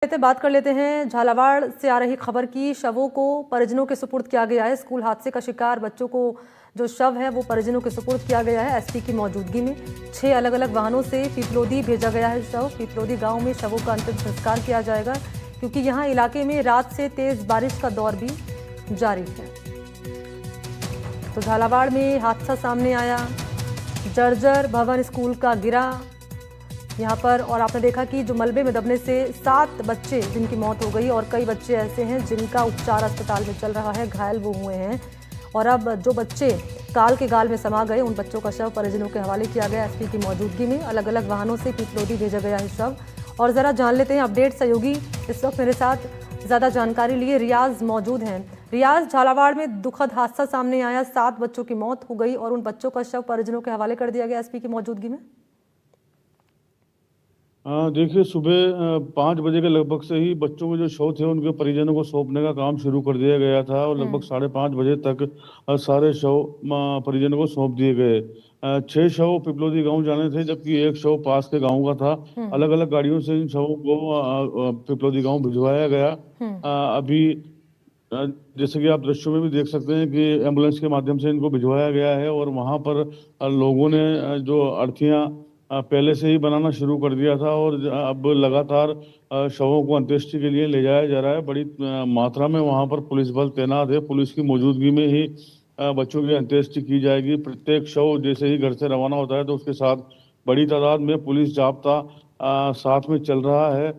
बात कर लेते हैं झालावाड़ से आ रही खबर की। शवों को परिजनों के सुपुर्द किया गया है। स्कूल हादसे का शिकार बच्चों को जो शव है वो परिजनों के सुपुर्द किया गया है। एसपी की मौजूदगी में 6 अलग अलग वाहनों से पिपलोदी भेजा गया है शव। पिपलोदी गांव में शवों का अंतिम संस्कार किया जाएगा क्योंकि यहां इलाके में रात से तेज बारिश का दौर भी जारी है। तो झालावाड़ में हादसा सामने आया, जर्जर भवन स्कूल का गिरा यहाँ पर, और आपने देखा कि जो मलबे में दबने से 7 बच्चे जिनकी मौत हो गई और कई बच्चे ऐसे हैं जिनका उपचार अस्पताल में चल रहा है, घायल वो हुए हैं। और अब जो बच्चे काल के गाल में समा गए उन बच्चों का शव परिजनों के हवाले किया गया। एसपी की मौजूदगी में अलग अलग वाहनों से पिपलोदी भेजा गया है शव। और ज़रा जान लेते हैं अपडेट। सहयोगी इस वक्त मेरे साथ ज़्यादा जानकारी लिए रियाज मौजूद हैं। रियाज, झालावाड़ में दुखद हादसा सामने आया, 7 बच्चों की मौत हो गई और उन बच्चों का शव परिजनों के हवाले कर दिया गया एसपी की मौजूदगी में। देखिए, सुबह 5 बजे के लगभग से ही बच्चों के जो शव थे उनके परिजनों को सौंपने का काम शुरू कर दिया गया था और लगभग 5:30 बजे तक सारे शव परिजनों को सौंप दिए गए। 6 शव पिपलोदी गांव जाने थे जबकि 1 शव पास के गांव का था। अलग अलग गाड़ियों से इन शवों को पिपलोदी गांव भिजवाया गया। अभी जैसे कि आप दृश्यों में भी देख सकते हैं कि एम्बुलेंस के माध्यम से इनको भिजवाया गया है और वहां पर लोगों ने जो अर्थियां पहले से ही बनाना शुरू कर दिया था और अब लगातार शवों को अंत्येष्टि के लिए ले जाया जा रहा है। बड़ी मात्रा में वहां पर पुलिस बल तैनात है। पुलिस की मौजूदगी में ही बच्चों की अंत्येष्टि की जाएगी। प्रत्येक शव जैसे ही घर से रवाना होता है तो उसके साथ बड़ी तादाद में पुलिस जाब्ता साथ में चल रहा है।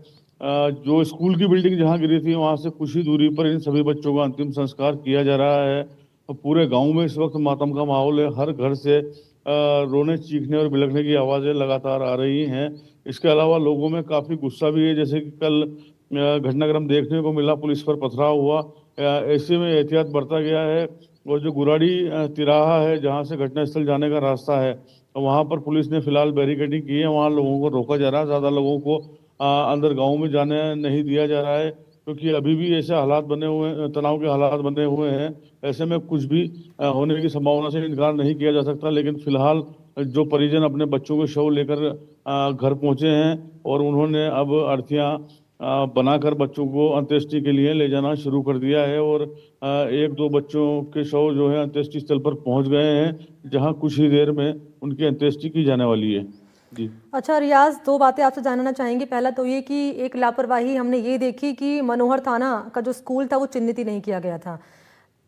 जो स्कूल की बिल्डिंग जहां गिरी थी वहां से कुछ ही दूरी पर इन सभी बच्चों का अंतिम संस्कार किया जा रहा है। पूरे गांव में इस वक्त मातम का माहौल है। हर घर से रोने, चीखने और बिलखने की आवाजें लगातार आ रही हैं। इसके अलावा लोगों में काफी गुस्सा भी है। जैसे कि कल घटनाक्रम देखने को मिला, पुलिस पर पथराव हुआ। ऐसे में एहतियात बरता गया है और जो गुराड़ी तिराहा है जहां से घटनास्थल जाने का रास्ता है वहां पर पुलिस ने फिलहाल बैरिकेडिंग की है। वहां लोगों को रोका जा रहा है। ज्यादा लोगों को अंदर गाँव में जाने नहीं दिया जा रहा है क्योंकि अभी भी ऐसे हालात बने हुए हैं, तनाव के हालात बने हुए हैं। ऐसे में कुछ भी होने की संभावना से इनकार नहीं किया जा सकता। लेकिन फिलहाल जो परिजन अपने बच्चों के शव लेकर घर पहुंचे हैं और उन्होंने अब अर्थियां बनाकर बच्चों को अंत्येष्टि के लिए ले जाना शुरू कर दिया है और 1-2 बच्चों के शव जो है अंत्येष्टि स्थल पर पहुंच गए हैं जहां कुछ ही देर में उनकी अंत्येष्टि की जाने वाली है। जी अच्छा रियाज, 2 बातें आपसे जानना चाहेंगे। पहला तो ये कि एक लापरवाही हमने ये देखी कि मनोहर थाना का जो स्कूल था वो चिन्हित ही नहीं किया गया था।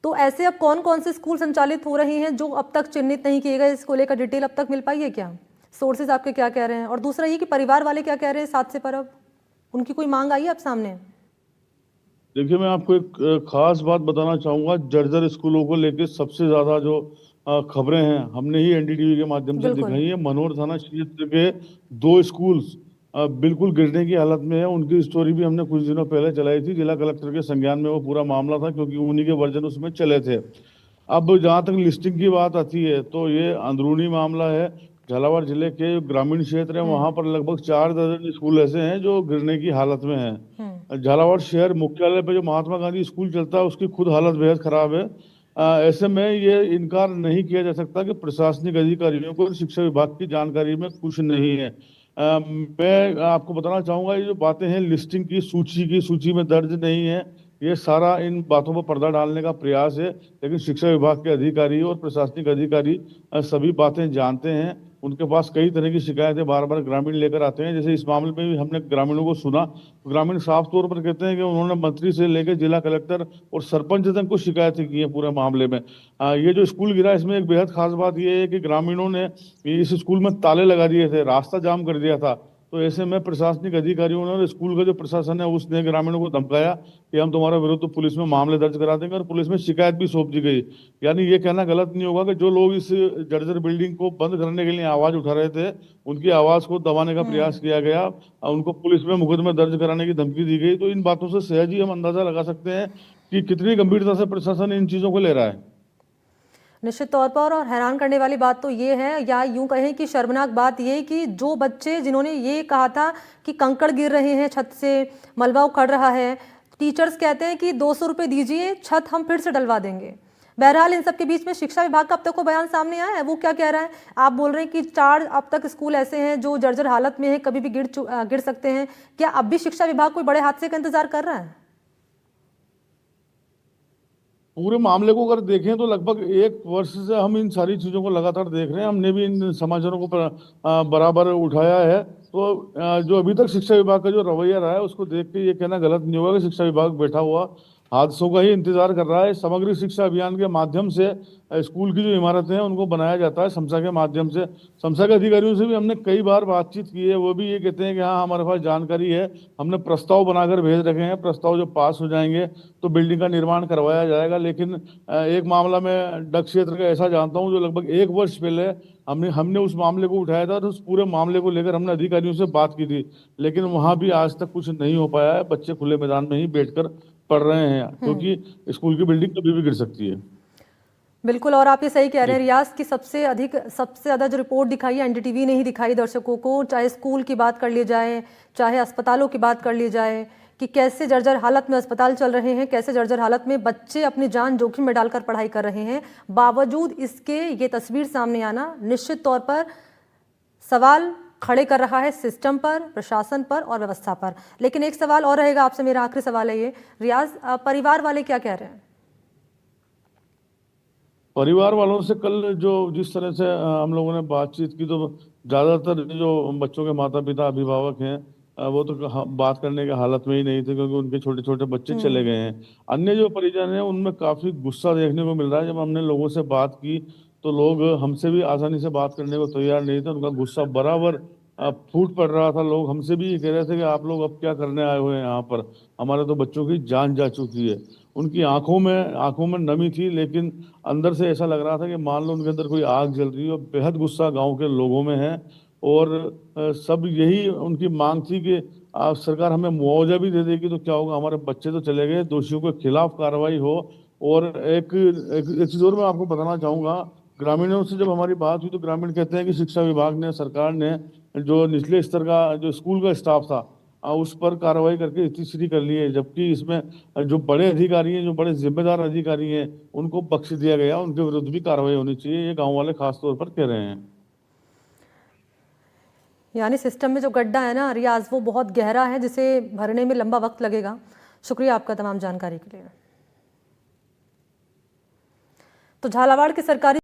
तो ऐसे अब कौन कौन से स्कूल संचालित हो रहे हैं जो अब तक चिन्हित नहीं किए गए? इसको लेकर डिटेल अब तक मिल पाई है क्या? सोर्सेज आपके क्या कह रहे हैं? और दूसरा ये कि परिवार वाले क्या कह रहे हैं इस हादसे पर? अब उनकी कोई मांग आई है अब सामने? देखिए, मैं आपको एक खास बात बताना चाहूंगा। जर्जर स्कूलों को लेकर सबसे ज्यादा जो खबरें हैं हमने ही एनडीटीवी के माध्यम से बिल्कुल। दिखाई है। मनोर थाना क्षेत्र के 2 स्कूल्स बिल्कुल गिरने की हालत में है। उनकी स्टोरी भी हमने कुछ दिनों पहले चलाई थी। जिला कलेक्टर के संज्ञान में वो पूरा मामला था क्योंकि उन्हीं के वर्जन उसमें चले थे। अब जहां तक लिस्टिंग की बात आती है तो ये अंदरूनी मामला है। झालावाड़ जिले के ग्रामीण क्षेत्र है, वहां पर लगभग 4 दर्जन स्कूल ऐसे हैं जो गिरने की हालत में हैं। झालावाड़ शहर मुख्यालय पे जो महात्मा गांधी स्कूल चलता है उसकी खुद हालत बेहद खराब है। ऐसे में ये इनकार नहीं किया जा सकता कि प्रशासनिक अधिकारियों को शिक्षा विभाग की जानकारी में कुछ नहीं है। मैं आपको बताना चाहूंगा, ये जो बातें हैं लिस्टिंग की सूची में दर्ज नहीं है, ये सारा इन बातों पर पर्दा डालने का प्रयास है। लेकिन शिक्षा विभाग के अधिकारी और प्रशासनिक अधिकारी सभी बातें जानते हैं। उनके पास कई तरह की शिकायतें बार बार ग्रामीण लेकर आते हैं। जैसे इस मामले में भी हमने ग्रामीणों को सुना, ग्रामीण साफ तौर पर कहते हैं कि उन्होंने मंत्री से लेकर जिला कलेक्टर और सरपंच तक को शिकायतें की है पूरे मामले में। ये जो स्कूल गिरा इसमें एक बेहद खास बात यह है कि ग्रामीणों ने इस स्कूल में ताले लगा दिए थे, रास्ता जाम कर दिया था। तो ऐसे में प्रशासनिक अधिकारियों ने और स्कूल का जो प्रशासन है उसने ग्रामीणों को धमकाया कि हम तुम्हारे विरुद्ध तो पुलिस में मामले दर्ज करा देंगे और पुलिस में शिकायत भी सौंप दी गई। यानी ये कहना गलत नहीं होगा कि जो लोग इस जर्जर बिल्डिंग को बंद करने के लिए आवाज उठा रहे थे उनकी आवाज को दबाने का प्रयास किया गया, उनको पुलिस में मुकदमा दर्ज कराने की धमकी दी गई। तो इन बातों से सहज ही हम अंदाजा लगा सकते हैं कि कितनी गंभीरता से प्रशासन इन चीजों को ले रहा है। निश्चित तौर पर। और हैरान करने वाली बात तो ये है, या यूं कहें कि शर्मनाक बात ये कि जो बच्चे जिन्होंने ये कहा था कि कंकड़ गिर रहे हैं छत से, मलबा उखड़ रहा है, टीचर्स कहते हैं कि 200 रुपये दीजिए, छत हम फिर से डलवा देंगे। बहरहाल इन सब के बीच में शिक्षा विभाग का अब तक को बयान सामने आया है, वो क्या कह रहा है? आप बोल रहे हैं कि 4 अब तक स्कूल ऐसे हैं जो जर्जर हालत में है, कभी भी गिर सकते हैं। क्या अब भी शिक्षा विभाग कोई बड़े हादसे का इंतजार कर रहा है? पूरे मामले को अगर देखें तो लगभग 1 वर्ष से हम इन सारी चीज़ों को लगातार देख रहे हैं। हमने भी इन समाचारों को बराबर उठाया है। तो जो अभी तक शिक्षा विभाग का जो रवैया रहा है उसको देख के ये कहना गलत नहीं होगा कि शिक्षा विभाग बैठा हुआ हादसों का ही इंतजार कर रहा है। समग्र शिक्षा अभियान के माध्यम से स्कूल की जो इमारतें हैं उनको बनाया जाता है समसा के माध्यम से। समसा के अधिकारियों से भी हमने कई बार बातचीत की है। वो भी ये कहते हैं कि हाँ, हमारे पास जानकारी है, हमने प्रस्ताव बनाकर भेज रखे हैं, प्रस्ताव जो पास हो जाएंगे तो बिल्डिंग का निर्माण करवाया जाएगा। लेकिन एक मामला मैं डग क्षेत्र का ऐसा जानता हूँ जो लगभग 1 वर्ष पहले हमने उस मामले को उठाया था। तो उस पूरे मामले को लेकर हमने अधिकारियों से बात की थी, लेकिन वहां भी आज तक कुछ नहीं हो पाया है। बच्चे खुले मैदान में ही बैठकर पढ़ रहे हैं, क्योंकि स्कूल की बिल्डिंग कभी भी गिर सकती है। बिल्कुल, और आप ये सही कह रहे हैं जी। रियाज की सबसे ज़्यादा जो रिपोर्ट दिखाई है एनडीटीवी ने ही दिखाई दर्शकों को, चाहे स्कूल की बात कर ली जाए, चाहे अस्पतालों की बात कर ली जाए, कि कैसे जर्जर हालत में अस्पताल चल रहे हैं, कैसे जर्जर हालत में बच्चे अपनी जान जोखिम में डालकर पढ़ाई कर रहे हैं। बावजूद इसके ये तस्वीर सामने आना निश्चित तौर पर सवाल खड़े कर रहा है सिस्टम पर, प्रशासन पर और व्यवस्था पर। लेकिन एक सवाल और रहेगा आपसे, मेरा आखिरी सवाल है ये रियाज, परिवार वाले क्या कह रहे हैं? परिवार वालों से कल जो जिस तरह से हम लोगों ने बातचीत की, तो ज्यादातर जो बच्चों के माता पिता अभिभावक हैं वो तो बात करने की हालत में ही नहीं थे, क्योंकि उनके छोटे छोटे बच्चे चले गए हैं। अन्य जो परिजन हैं उनमें काफी गुस्सा देखने को मिल रहा है। जब हमने लोगों से बात की तो लोग हमसे भी आसानी से बात करने को तैयार नहीं थे। उनका गुस्सा बराबर फूट पड़ रहा था। लोग हमसे भी ये कह रहे थे कि आप लोग अब क्या करने आए हुए हैं यहाँ पर, हमारे तो बच्चों की जान जा चुकी है। उनकी आंखों में नमी थी, लेकिन अंदर से ऐसा लग रहा था कि मान लो उनके अंदर कोई आग जल रही है। और बेहद गुस्सा गांव के लोगों में है। और सब यही उनकी मांग थी कि सरकार हमें मुआवजा भी दे देगी तो क्या होगा, हमारे बच्चे तो चले गए, दोषियों के खिलाफ कार्रवाई हो। और एक चीज और मैं आपको बताना चाहूंगा। ग्रामीणों से जब हमारी बात हुई तो ग्रामीण कहते हैं कि शिक्षा विभाग ने, सरकार ने जो निचले स्तर का जो स्कूल का स्टाफ था उस पर कार्रवाई करके स्थिति कर ली है। जबकि इसमें जो बड़े अधिकारी हैं, जो बड़े जिम्मेदार अधिकारी हैं, उनको बख्श दिया गया। उनके विरुद्ध भी कार्रवाई होनी चाहिए, ये गांव वाले खास तौर पर कह रहे हैं। यानी सिस्टम में जो गड्ढा है ना रियाज, वो बहुत गहरा है, जिसे भरने में लंबा वक्त लगेगा। शुक्रिया आपका तमाम जानकारी के लिए। तो झालावाड़ के सरकारी